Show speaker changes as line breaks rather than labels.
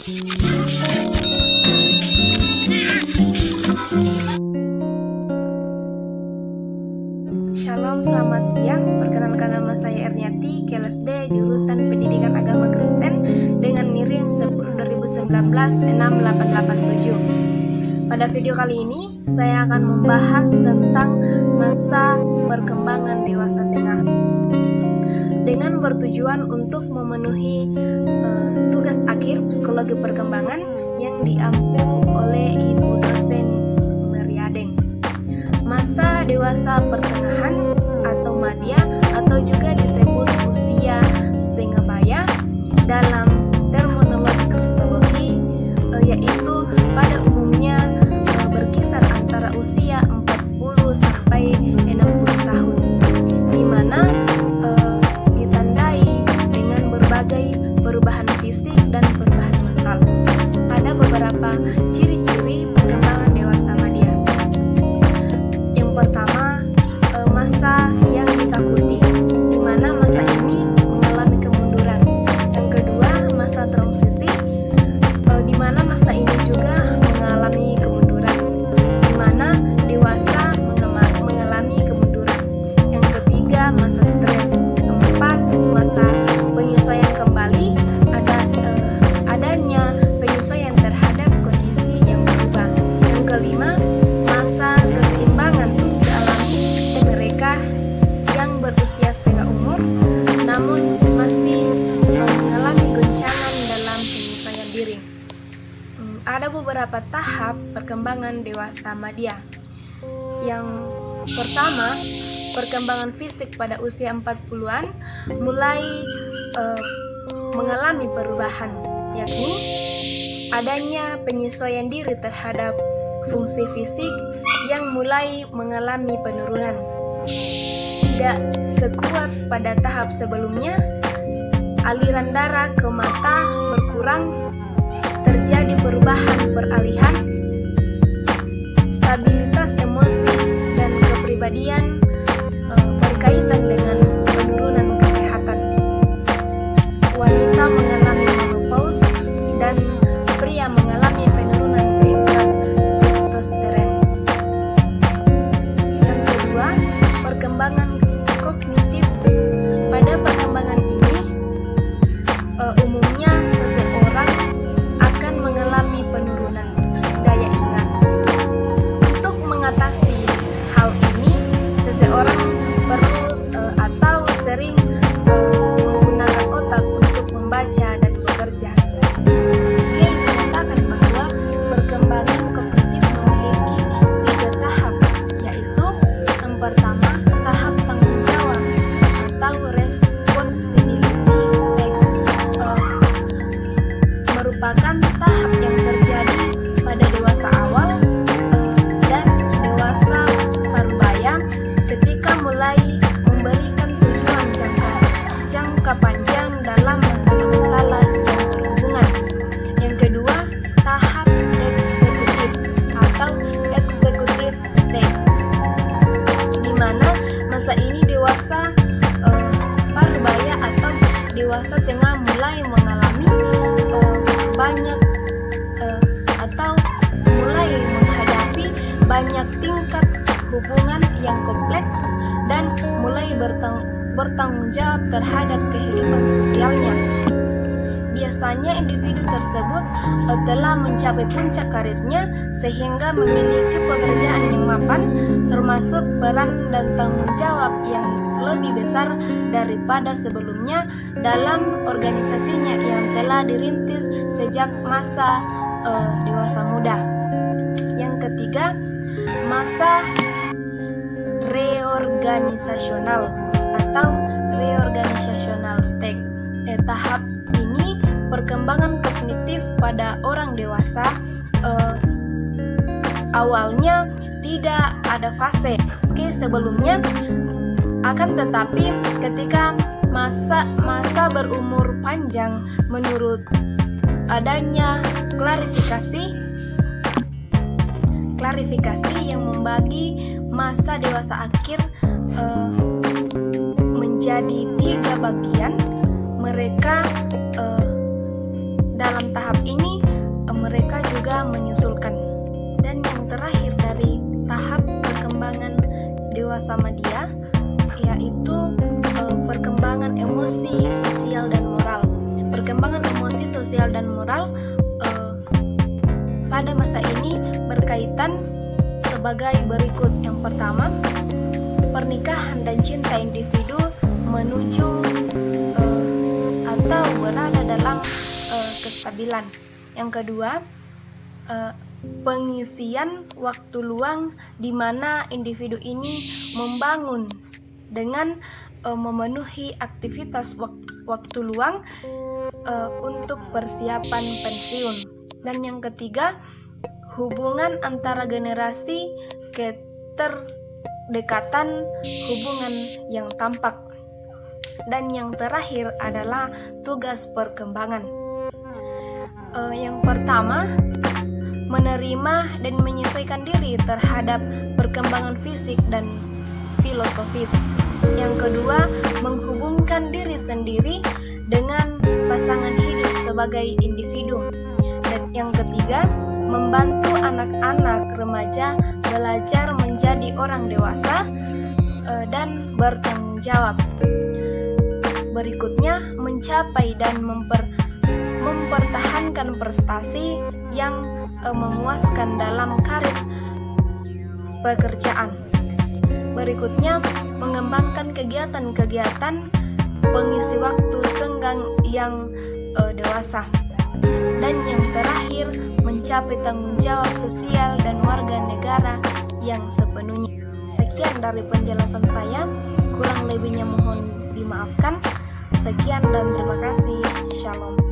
Shalom, selamat siang. Perkenalkan, nama saya Erniati, kelas D, jurusan Pendidikan Agama Kristen dengan NIRIM 10/2019-6887. Pada video kali ini, saya akan membahas tentang masa perkembangan dewasa tengah, dengan bertujuan untuk memenuhi tugas akhir psikologi perkembangan yang diampu oleh Ibu dosen Meriadeng. Masa dewasa pertengahan atau madya atau juga disebut usia setengah baya dalam terminologi kristologi, yaitu pada umumnya berkisar antara usia 40 sampai 60 tahun, di mana ditandai dengan berbagai perubahan fisik dan perubahan mental. Ada beberapa ciri-ciri perkembangan dewasa madya. Yang pertama, masa yang ditakuti, di mana masa ini mengalami kemunduran. Yang kedua, masa transisi, di mana masa ini juga mengalami kemunduran, di mana dewasa mengalami kemunduran. Yang ketiga, masa stres. Keempat, masa penyesuaian kembali, adanya penyesuaian terhadap kondisi yang berubah. Yang kelima, masa keseimbangan dialami mereka yang berusia setengah umur namun masih mengalami goncangan dalam penyesuaian diri. Ada beberapa tahap perkembangan dewasa madya. Yang pertama, perkembangan fisik pada usia 40-an mulai mengalami perubahan, yakni adanya penyesuaian diri terhadap fungsi fisik yang mulai mengalami penurunan. Tidak sekuat pada tahap sebelumnya, aliran darah ke mata berkurang, terjadi perubahan peralihan, stabilitas emosi dan kepribadian berkaitan dengan penurunan kesehatan. Wanita mengalami menopause dan pria mengalami penurunan tingkat testosteron. Yang kedua, perkembangan kognitif. Pada perkembangan ini, umumnya seseorang akan mengalami penurunan daya ingat. Untuk mengatasi hal ini, seseorang perlu atau sering menggunakan otak untuk membaca dan bekerja. Kay mengatakan bahwa perkembangan kognitif memiliki 3 tahap, yaitu yang pertama, tahap tanggung jawab atau responsibility stage, merupakan tahap yang terjadi pada dewasa awal dan dewasa parubaya ketika mulai memberikan tujuan jangka panjang dalam masalah-masalah yang berhubungan. Yang kedua, tahap eksekutif atau executive stage, di mana masa ini dewasa parubaya atau dewasa tengah mulai mengalami banyak atau mulai menghadapi banyak tingkat hubungan yang kompleks dan mulai bertanggung jawab terhadap kehidupan sosialnya. Biasanya individu tersebut telah mencapai puncak karirnya sehingga memiliki pekerjaan yang mapan, termasuk peran dan tanggung jawab yang lebih besar daripada sebelumnya dalam organisasinya yang telah dirintis sejak masa dewasa muda. Yang ketiga, masa reorganisasional atau reorganisational stage. Tahap ini perkembangan kognitif pada orang dewasa. Awalnya tidak ada fase sebelumnya, akan tetapi ketika masa berumur panjang, menurut adanya klarifikasi yang membagi masa dewasa akhir menjadi 3 bagian. Mereka dalam tahap ini mereka juga menyusulkan. Dan yang terakhir dari tahap perkembangan dewasa media yaitu perkembangan emosi, sosial, dan moral. Perkembangan emosi, sosial, dan moral pada masa ini berkaitan sebagai berikut. Yang pertama, pernikahan dan cinta individu menuju atau berada dalam kestabilan. Yang kedua, pengisian waktu luang di mana individu ini membangun dengan memenuhi aktivitas waktu luang untuk persiapan pensiun. Dan yang ketiga, hubungan antara generasi, keterdekatan, hubungan yang tampak. Dan yang terakhir adalah tugas perkembangan. Yang pertama, menerima dan menyesuaikan diri terhadap perkembangan fisik dan filosofis. Yang kedua, menghubungkan diri sendiri dengan pasangan hidup sebagai individu. Dan yang ketiga, membantu anak-anak remaja belajar menjadi orang dewasa dan bertanggung jawab. Berikutnya, mencapai dan mempertahankan prestasi yang memuaskan dalam karir pekerjaan. Berikutnya, mengembangkan kegiatan-kegiatan pengisi waktu senggang yang dewasa. Dan yang terakhir, mencapai tanggung jawab sosial dan warga negara yang sepenuhnya. Sekian dari penjelasan saya, kurang lebihnya mohon dimaafkan. Sekian dan terima kasih. Shalom.